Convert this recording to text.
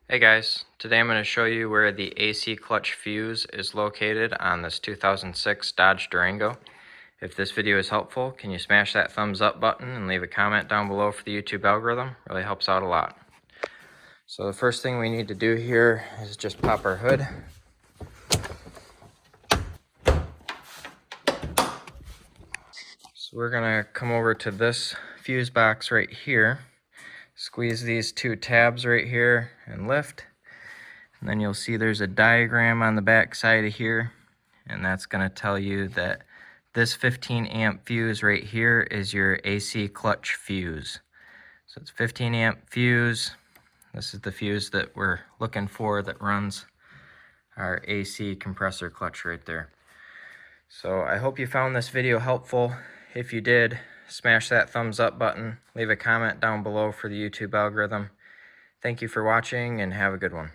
Hey guys, today I'm going to show you where the AC clutch fuse is located on this 2006 Dodge Durango. If this video is helpful, can you smash that thumbs up button and leave a comment down below for the YouTube algorithm? Really helps out a lot. So the first thing we need to do here is just pop our hood. So we're going to come over to this fuse box right here, squeeze these two tabs right here and lift. And then you'll see there's a diagram on the back side of here, and that's going to tell you that this 15 amp fuse right here is your AC clutch fuse. So it's 15 amp fuse. This is the fuse that we're looking for that runs our AC compressor clutch right there. So I hope you found this video helpful. If you did, smash that thumbs up button, leave a comment down below for the YouTube algorithm. Thank you for watching and have a good one.